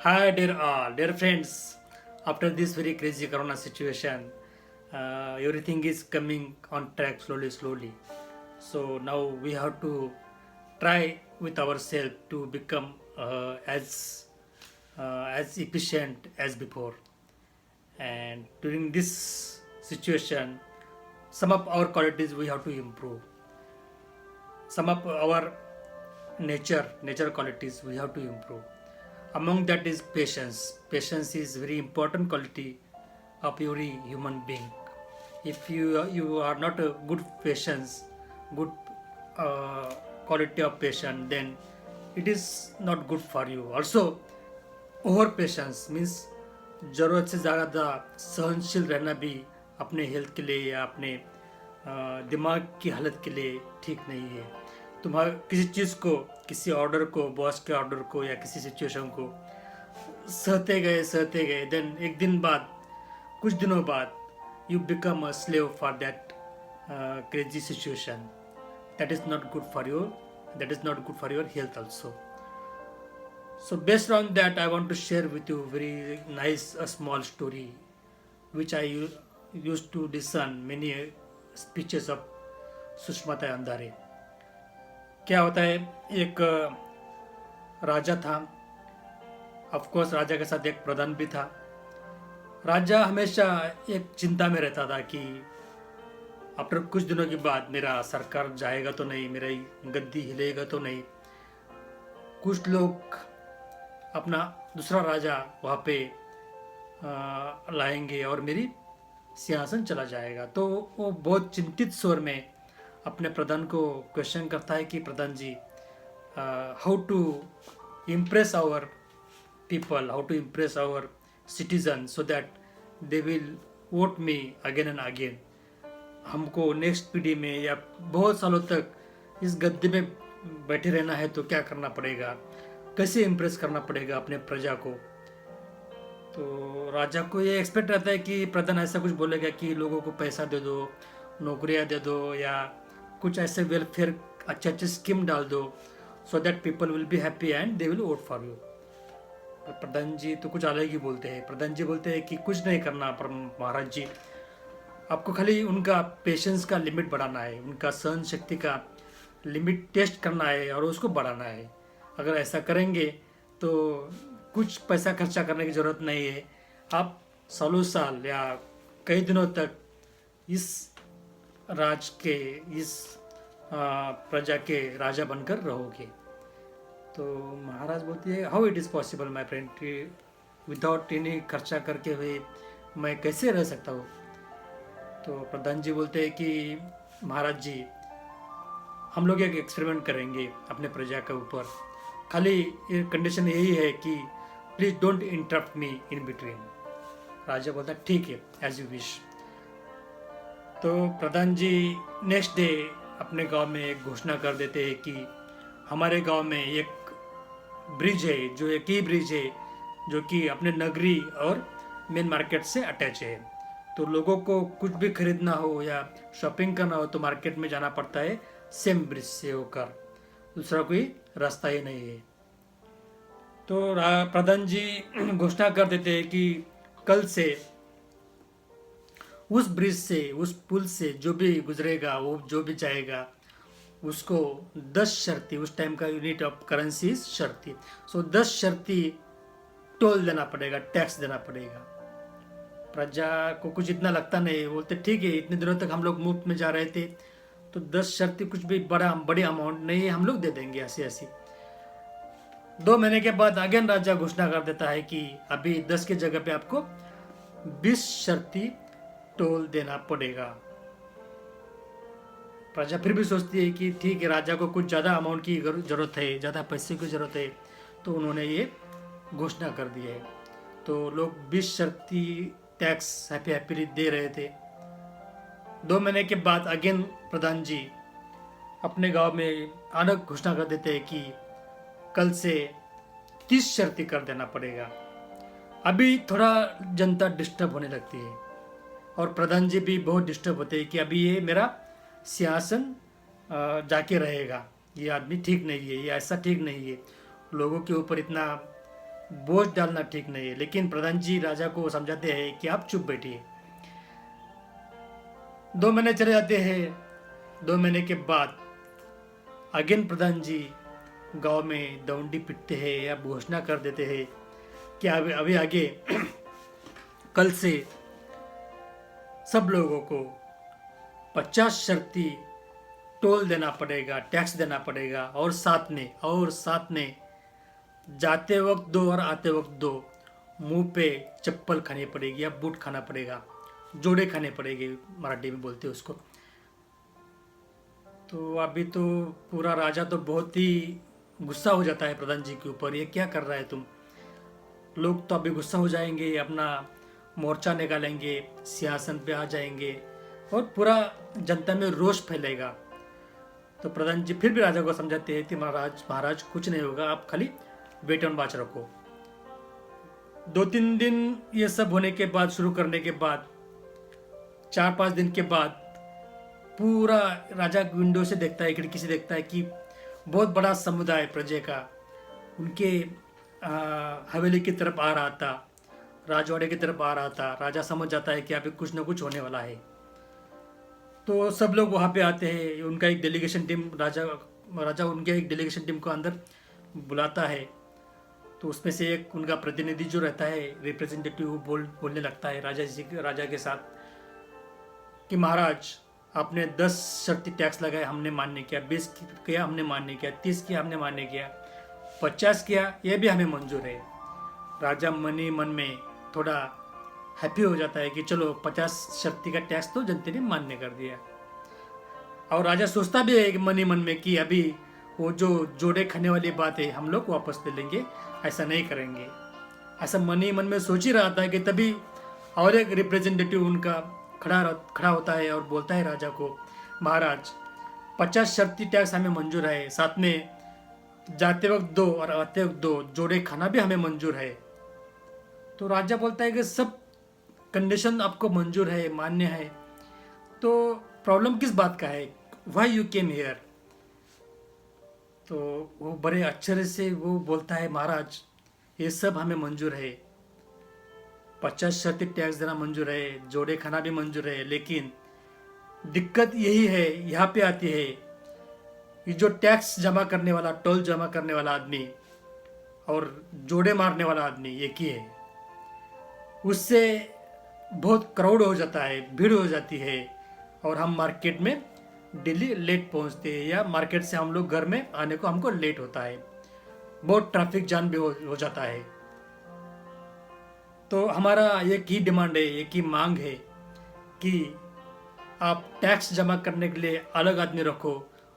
Hi, dear all, dear friends. After this very crazy Corona situation, everything is coming on track slowly. So now we have to try with ourselves to become as efficient as before. And during this situation, some of our qualities we have to improve. Some of our nature qualities we have to improve. Among that is patience. Patience is very important quality of every human being. If you are not a good patience, good quality of patience, then it is not good for you. Also, over patience means ज़रूरत से ज़्यादा सहनशील रहना भी अपने health के लिए या अपने दिमाग की हालत के लिए ठीक नहीं है. तुम्हारा किसी चीज़ को, किसी ऑर्डर को, बॉस के ऑर्डर को या किसी सिचुएशन को सहते गए देन एक दिन बाद, कुछ दिनों बाद you become a slave for that crazy situation. That is not good for your, that is not good for your health also. So based on that, I want to share with you very nice a small story which I used to listen many speeches of सुषमाता अंधारे. क्या होता है, एक राजा था. Of course राजा के साथ एक प्रधान भी था. राजा हमेशा एक चिंता में रहता था कि आफ्टर कुछ दिनों के बाद मेरा सरकार जाएगा तो नहीं, मेरा गद्दी हिलेगा तो नहीं. कुछ लोग अपना दूसरा राजा वहाँ पे लाएंगे और मेरी सिंहासन चला जाएगा. तो वो बहुत चिंतित स्वर में अपने प्रधान को क्वेश्चन करता है कि प्रधान जी, how to impress our people, how to impress our citizen so that they will vote me again and again. हमको नेक्स्ट पीढ़ी में या बहुत सालों तक इस गद्दी में बैठे रहना है तो क्या करना पड़ेगा, कैसे इम्प्रेस करना पड़ेगा अपने प्रजा को. तो राजा को ये एक्सपेक्ट रहता है कि प्रधान ऐसा कुछ बोलेगा कि लोगों को पैसा दे दो, नौकरियां दे दो या कुछ ऐसे वेलफेयर अच्छे स्कीम डाल दो so that people will be happy and they will vote for you. प्रधान जी तो कुछ अलग ही बोलते हैं. प्रधान जी बोलते हैं कि कुछ नहीं करना पर महाराज जी, आपको खाली उनका पेशेंस का लिमिट बढ़ाना है, उनका सहन शक्ति का लिमिट टेस्ट करना है और उसको बढ़ाना है. अगर ऐसा करेंगे तो कुछ पैसा खर्चा करने की ज़रूरत नहीं है. आप सालों साल या कई दिनों तक इस राज के, इस प्रजा के राजा बनकर रहोगे. तो महाराज बोलती है, how it is possible my friend, without any खर्चा करके हुए मैं कैसे रह सकता हूँ. तो प्रधान जी बोलते हैं कि महाराज जी, हम लोग एक एक्सपेरिमेंट करेंगे अपने प्रजा के ऊपर. खाली कंडीशन यही है कि please don't interrupt me in between. राजा बोलता है ठीक है, एज यू विश. तो प्रधान जी नेक्स्ट डे अपने गांव में एक घोषणा कर देते हैं कि हमारे गांव में एक ब्रिज है, जो एक ही ब्रिज है जो कि अपने नगरी और मेन मार्केट से अटैच है. तो लोगों को कुछ भी खरीदना हो या शॉपिंग करना हो तो मार्केट में जाना पड़ता है सेम ब्रिज से होकर, दूसरा कोई रास्ता ही नहीं है. तो प्रधान जी घोषणा कर देते हैं कि कल से उस ब्रिज से, उस पुल से जो भी गुजरेगा, वो जो भी जाएगा, उसको 10 शर्ती, उस टाइम का यूनिट ऑफ करेंसी शर्ती, सो 10 शर्ती टोल देना पड़ेगा, टैक्स देना पड़ेगा. प्रजा को कुछ इतना लगता नहीं. बोलते ठीक है, इतने दिनों तक हम लोग मुफ्त में जा रहे थे तो 10 शर्ती कुछ भी बड़ी अमाउंट नहीं है, हम लोग दे देंगे ऐसी. 2 महीने के बाद अगेन राजा घोषणा कर देता है कि अभी 10 की जगह पे आपको 20 शर्ती टोल देना पड़ेगा. प्रजा फिर भी सोचती है कि ठीक है, राजा को कुछ ज़्यादा अमाउंट की ज़रूरत है, ज़्यादा पैसे की ज़रूरत है, तो उन्होंने ये घोषणा कर दी है. तो लोग 20 शर्ती टैक्स हैप्पीली दे रहे थे. 2 महीने के बाद अगेन प्रधान जी अपने गांव में अचानक घोषणा कर देते हैं कि कल से 30 शर्ती कर देना पड़ेगा. अभी थोड़ा जनता डिस्टर्ब होने लगती है और प्रधान जी भी बहुत डिस्टर्ब होते हैं कि अभी ये मेरा सिंहासन जाके रहेगा, ये आदमी ठीक नहीं है, ये ऐसा ठीक नहीं है, लोगों के ऊपर इतना बोझ डालना ठीक नहीं है। लेकिन प्रधान जी राजा को समझाते हैं कि आप चुप बैठिए। 2 महीने चले जाते हैं। 2 महीने के बाद अगेन प्रधान जी गांव में दौंडी पिटते हैं या घोषणा कर देते हैं कि अभी अभी आगे कल से सब लोगों को 50 शर्ती टोल देना पड़ेगा, टैक्स देना पड़ेगा, और साथ में जाते वक्त 2 और आते वक्त 2 मुंह पे चप्पल खानी पड़ेगी या बूट खाना पड़ेगा, जोड़े खाने पड़ेंगे, मराठी में बोलते हैं उसको। तो अभी तो पूरा राजा तो बहुत ही गुस्सा हो जाता है प्रधान जी के ऊपर, ये क्या कर रहा है तुम। लोग तो अभी गुस्सा हो जाएंगे, अपना मोर्चा निकालेंगे, सिंहासन पे आ जाएंगे और पूरा जनता में रोष फैलेगा। तो प्रधान जी फिर भी राजा को समझाते हैं कि महाराज कुछ नहीं होगा, आप खाली वेट एंड वॉच रखो। 2-3 दिन ये सब होने के बाद, शुरू करने के बाद 4-5 दिन के बाद पूरा राजा विंडो से देखता है, खिड़की से देखता है कि बहुत बड़ा समुदाय प्रजा का उनके हवेली की तरफ आ रहा था, राजवाड़े की तरफ आ रहा था। राजा समझ जाता है कि अभी कुछ ना कुछ होने वाला है। तो सब लोग वहाँ पे आते हैं। उनका एक डेलीगेशन टीम राजा उनके एक डेलीगेशन टीम को अंदर बुलाता है। तो उसमें से एक उनका प्रतिनिधि जो रहता है, रिप्रेजेंटेटिव, बोलने लगता है राजा के साथ कि महाराज आपने 10 शर्ती टैक्स लगाए, हमने मान्य किया, 20 किया हमने मान्य किया, 30 किया हमने मान्य किया, 50 किया ये भी हमें मंजूर है। राजा मन में थोड़ा हैप्पी हो जाता है कि चलो 50 शर्ती का टैक्स तो जनता ने मान्य कर दिया। और राजा सोचता भी है मन में कि अभी वो जो जोड़े खाने वाली बात है हम लोग वापस ले लेंगे, ऐसा नहीं करेंगे। ऐसा मन में सोच ही रहा था कि तभी और एक रिप्रेजेंटेटिव उनका खड़ा होता है और बोलता है राजा को, महाराज 50 शर्ती टैक्स हमें मंजूर है, साथ में जाते वक्त 2 और आते वक्त 2 जोड़े खाना भी हमें मंजूर है। तो राजा बोलता है कि सब कंडीशन आपको मंजूर है, मान्य है, तो प्रॉब्लम किस बात का है, व्हाई यू केम हियर। तो वो बड़े अच्छे से वो बोलता है, महाराज ये सब हमें मंजूर है, 50 शर्ती टैक्स देना मंजूर है, जोड़े खाना भी मंजूर है, लेकिन दिक्कत यही है, यहाँ पे आती है, ये जो टैक्स जमा करने वाला, टोल जमा करने वाला आदमी और जोड़े मारने वाला आदमी एक ही है। उससे बहुत क्राउड हो जाता है, भीड़ हो जाती है, और हम मार्केट में डेली लेट पहुंचते हैं, या मार्केट से हम लोग घर में आने को हमको लेट होता है, बहुत ट्रैफिक जाम भी हो जाता है। तो हमारा एक ही डिमांड है, एक ही मांग है कि आप टैक्स जमा करने के लिए अलग आदमी रखो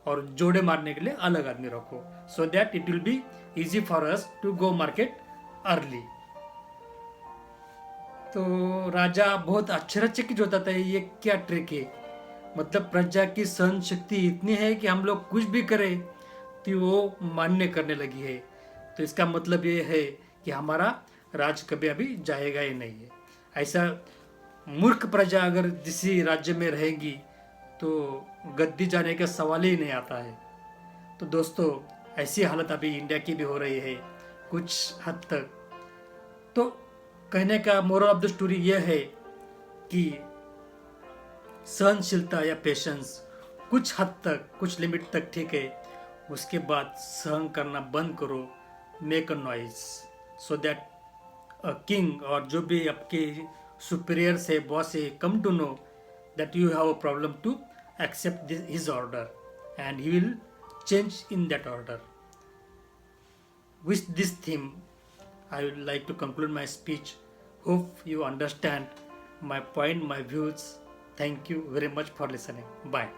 और जोड़े मारने के लिए अलग आदमी रखो, so that it will be easy for us to go market early. तो राजा बहुत आश्चर्यचकित होता था, ये क्या ट्रिक है, मतलब प्रजा की सहन शक्ति इतनी है कि हम लोग कुछ भी करें तो वो मान्य करने लगी है। तो इसका मतलब ये है कि हमारा राज कभी अभी जाएगा ही नहीं है। ऐसा मूर्ख प्रजा अगर किसी राज्य में रहेगी तो गद्दी जाने का सवाल ही नहीं आता है। तो दोस्तों ऐसी हालत अभी इंडिया की भी हो रही है कुछ हद तक। तो कहने का मोरल ऑफ द स्टोरी यह है कि सहनशीलता या पेशेंस कुछ हद तक, कुछ लिमिट तक ठीक है, उसके बाद सहन करना बंद करो, make a noise, so that a king और जो भी आपके सुपीरियर है, बॉस है, come to know that you have a problem to accept his order and he will change in that order. With this theme, I would like to conclude my speech. Hope you understand my point, my views. Thank you very much for listening. Bye.